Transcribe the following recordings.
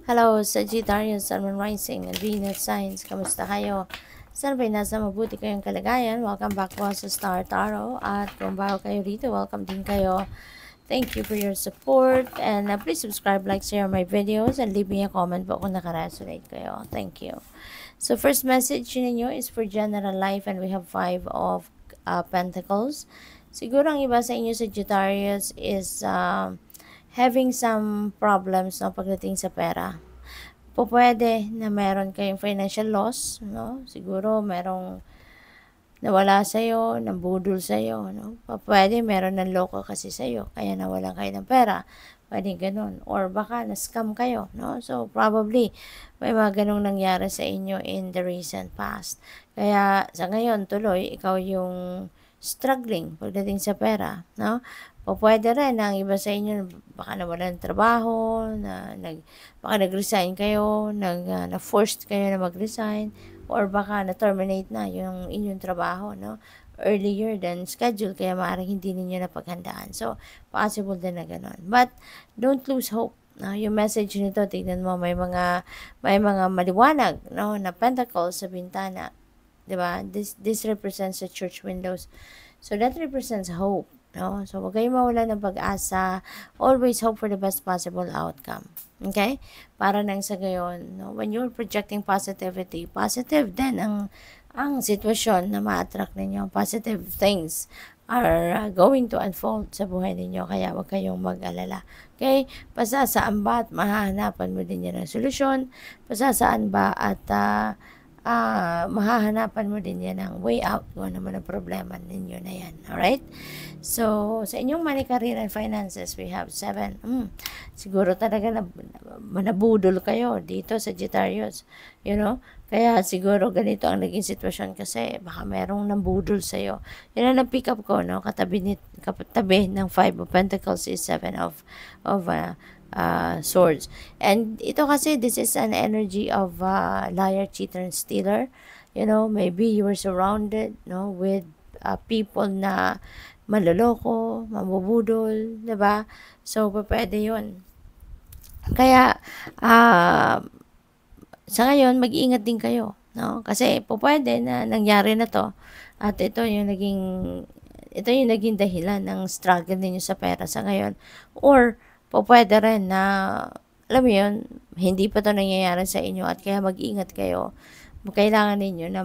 Hello, Sagittarius, Sun, Moon Rising, and Venus Signs. Kamusta kayo? Sana ba'y nasa mabuti kayong kalagayan? Welcome back po sa Star Tarot. At kung bago kayo rito, welcome din kayo. Thank you for your support. And please subscribe, like, share my videos, and leave me a comment po kung nakaresonate kayo. Thank you. So, first message ninyo is for general life, and we have 5 of Pentacles. Siguro ang iba sa inyo, Sagittarius, is having some problems no, pagdating sa pera. Pwede na meron kayong financial loss, no? Siguro merong nawala sa'yo, nambudol sa'yo, no? Pwede meron ng loko kasi sa'yo, kaya nawalan kayo ng pera. Pwede ganun. Or baka na-scam kayo, no? So, probably, may mga ganung nangyari sa inyo in the recent past. Kaya, sa ngayon, tuloy, ikaw yung struggling pagdating sa pera, no? O pwede rin ang iba sa inyo, baka nawalan ng trabaho, baka nag-resign kayo, na-forced kayo na mag-resign, or baka na-terminate na yung inyong trabaho, no? Earlier than scheduled, kaya maaaring hindi ninyo napaghandaan. So, possible din na ganun. But, don't lose hope. No? Yung message nito, tignan mo, may mga maliwanag, no, na pentacles sa bintana. Diba? This represents the church windows. So, that represents hope. No? So, huwag kayong mawala ng pag-asa. Always hope for the best possible outcome. Okay? Para nang sa gayon, no? When you're projecting positivity, positive din ang sitwasyon na ma-attract ninyo. Positive things are going to unfold sa buhay ninyo. Kaya huwag kayong mag-alala. Okay? Pasasaan ba at mahahanapan mo din yan ng solusyon? Pasasaan ba at mahahanapan mo din yan ng way out kung ano naman ang problema ninyo na yan. Alright? So, sa inyong money, career, and finances, we have 7. Siguro talaga nabudol kayo dito sa Sagittarius. You know? Kaya siguro ganito ang naging sitwasyon kasi baka merong nambudol sa'yo. Yan ang pick up ko, no? Katabi ng 5 of Pentacles is 7 of swords. And ito kasi, this is an energy of liar, cheater, and stealer. You know, maybe you were surrounded, no, with people na maloloko, mambubudol, diba? So, pwede yun. Kaya, sa ngayon, mag-iingat din kayo, no? Kasi, pwede na nangyari na to. At ito yung naging dahilan ng struggle ninyo sa pera sa ngayon. Or, pwede rin na, alam mo yun, hindi pa to nangyayari sa inyo at kaya mag-ingat kayo. Kailangan ninyo na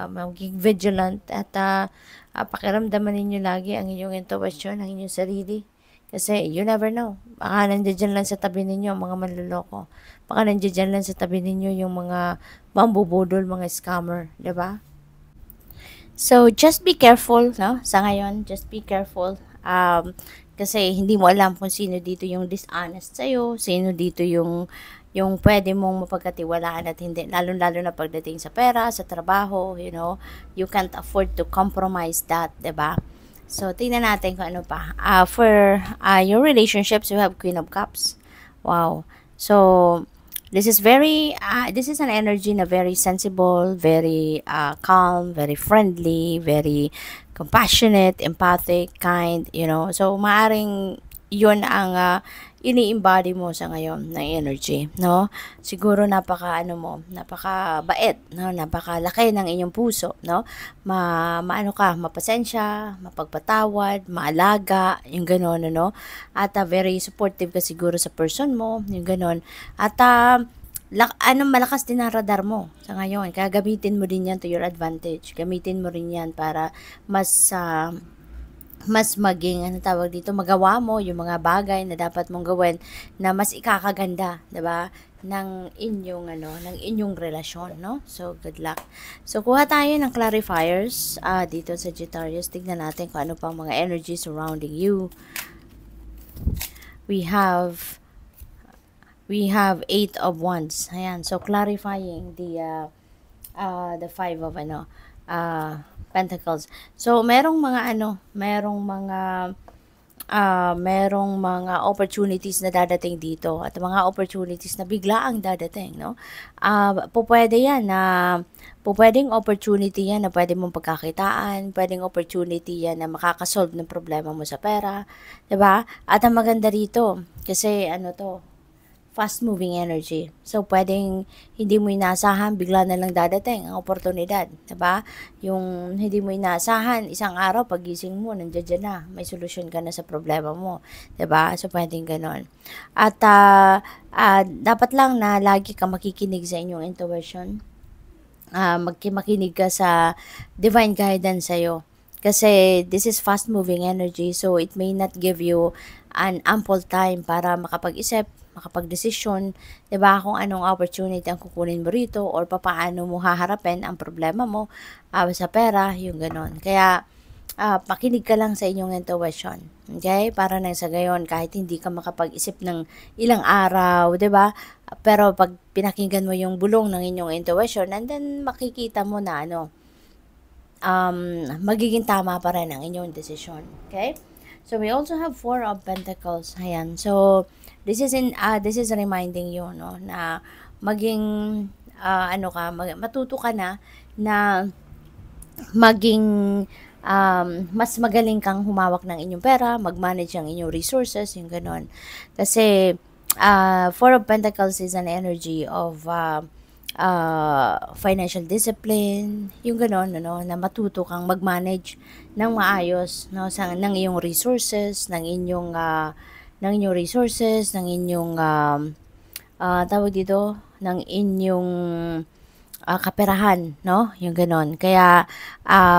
maging vigilant at pakiramdaman ninyo lagi ang inyong intuition, ang inyong sarili. Kasi you never know. Baka nandiyan lang sa tabi ninyo ang mga manloloko. Baka nandiyan lang sa tabi ninyo yung mga mambubudol, mga scammer, 'di ba? So, just be careful, no? Sa ngayon, just be careful. Kasi hindi mo alam kung sino dito yung dishonest sa'yo, sino dito yung pwede mong mapagkatiwalaan at hindi. Lalo-lalo na pagdating sa pera, sa trabaho, you know, you can't afford to compromise that, 'di ba? So, tingnan natin kung ano pa. For your relationships, you have Queen of Cups. Wow. So, this is an energy na very sensible, very calm, very friendly, very compassionate, empathic, kind, you know. So, maaring yun ang ini-embody mo sa ngayon ng energy, no? Siguro napaka-bait, no? Napakalaki ng inyong puso, no? Mapasensya, mapagpatawad, maalaga, yung gano'n, no? At very supportive ka siguro sa person mo, yung gano'n. At malakas din ang radar mo sa ngayon. Kaya gamitin mo din yan to your advantage. Gamitin mo rin yan para mas maging, magawa mo yung mga bagay na dapat mong gawin na mas ikakaganda, 'di ba? Ng inyong relasyon, no? So, good luck. So, kuha tayo ng clarifiers dito sa Sagittarius. Tignan natin kung ano pang mga energy surrounding you. We have 8 of Wands. Ayan. So, clarifying the 5 of Pentacles. So, merong mga opportunities na dadating dito at mga opportunities na biglaang dadating, no? Pwedeng opportunity yan na pwede mong pagkakitaan, pwedeng opportunity yan na makakasolve ng problema mo sa pera, 'di ba? At ang maganda rito, kasi fast-moving energy. So, pwedeng hindi mo inaasahan, bigla na lang dadating ang oportunidad, diba? Yung hindi mo inaasahan, isang araw, pagising mo, nandiyan na, may solusyon ka na sa problema mo, diba? So, pwedeng ganon. At, dapat lang na lagi ka makikinig sa inyong intuition, makinig ka sa divine guidance sa'yo. Kasi this is fast moving energy, so it may not give you an ample time para makapag-isip, makapag-desisyon, 'di ba, kung anong opportunity ang kukunin mo rito or papaano mo haharapin ang problema mo sa pera, yung ganon. Kaya makinig ka lang sa inyong intuition. Okay? Para nang sa gayon, kahit hindi ka makapag-isip ng ilang araw, 'di ba? Pero pag pinakinggan mo yung bulong ng inyong intuition, and then makikita mo na magiging tama pa rin ang inyong desisyon. Okay? So we also have Four of Pentacles. Ayan. So this is reminding you, no, na maging matuto ka na maging mas magaling kang humawak ng inyong pera, mag-manage ang inyong resources, yung ganon. Kasi Four of Pentacles is an energy of financial discipline, yung ganon, ano, na matuto kang mag-manage ng maayos, no, ng iyong resources, ng inyong tawag dito, ng inyong kaperahan, no? Yung ganon. Kaya,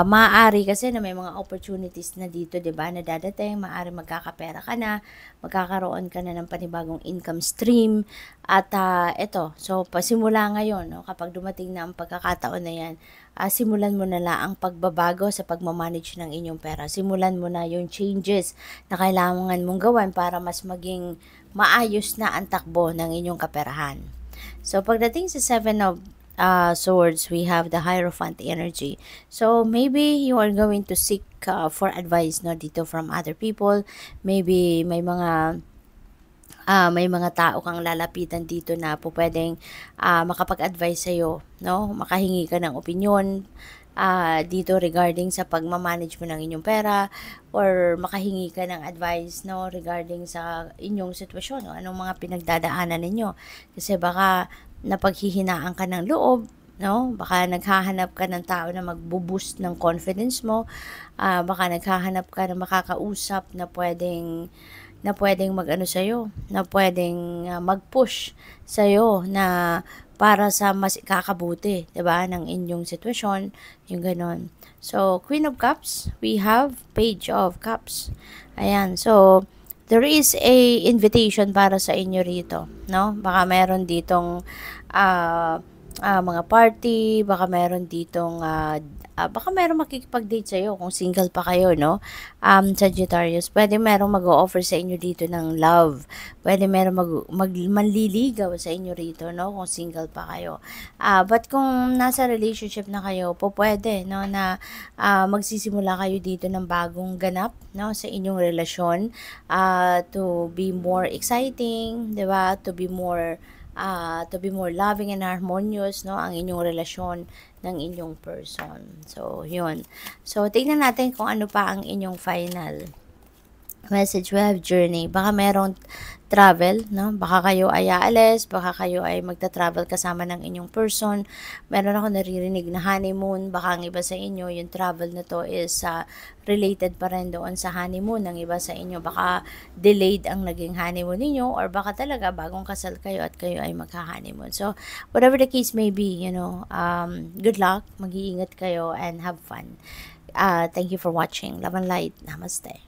maaari kasi na may mga opportunities na dito, di ba, na dadating, maaari magkakapera ka na, magkakaroon ka na ng panibagong income stream, at ito, so, pasimula ngayon, no, kapag dumating na ang pagkakataon na yan, simulan mo na lang ang pagbabago sa pagmamanage ng inyong pera. Simulan mo na yung changes na kailangan mong gawin para mas maging maayos na ang takbo ng inyong kaperahan. So, pagdating sa Seven of Swords, we have the Hierophant energy. So, maybe you are going to seek for advice, no, dito from other people. Maybe may mga tao kang lalapitan dito na po pwedeng makapag-advise sa'yo, no? Makahingi ka ng opinion dito regarding sa pagmamanage mo ng inyong pera, or makahingi ka ng advice, no, regarding sa inyong sitwasyon, no? Anong mga pinagdadaanan ninyo. Kasi baka napaghihinaan ka ng loob, no? Baka naghahanap ka ng tao na magbo-boost ng confidence mo, baka naghahanap ka ng makakausap na pwedeng mag-ano sa'yo, na pwedeng mag-push sa'yo na para sa mas kakabuti, 'di ba, ng inyong sitwasyon, yung ganon. So, Queen of Cups, we have Page of Cups. Ayan, so there is a invitation para sa inyo rito, no? Baka meron ditong mga party, baka meron ditong baka meron makikipag-date sa'yo kung single pa kayo, no? Sagittarius, pwede meron mag-o-offer sa inyo dito ng love. Pwede meron manliligaw sa inyo rito, no? Kung single pa kayo. But kung nasa relationship na kayo, pwede, no? Na magsisimula kayo dito ng bagong ganap, no? Sa inyong relasyon. To be more exciting, di ba? To be more loving and harmonious, no, ang inyong relasyon ng inyong person. So, yun. So, tingnan natin kung ano pa ang inyong final message. We have journey. Baka merong travel, no? Baka kayo ay aalis, baka kayo ay magta-travel kasama ng inyong person. Meron ako naririnig na honeymoon. Baka ang iba sa inyo, yung travel na to is related pa rin doon sa honeymoon ng iba sa inyo. Baka delayed ang naging honeymoon ninyo, or baka talaga bagong kasal kayo at kayo ay magka-honeymoon. So, whatever the case may be, good luck, mag-iingat kayo, and have fun. Thank you for watching. Love and light. Namaste.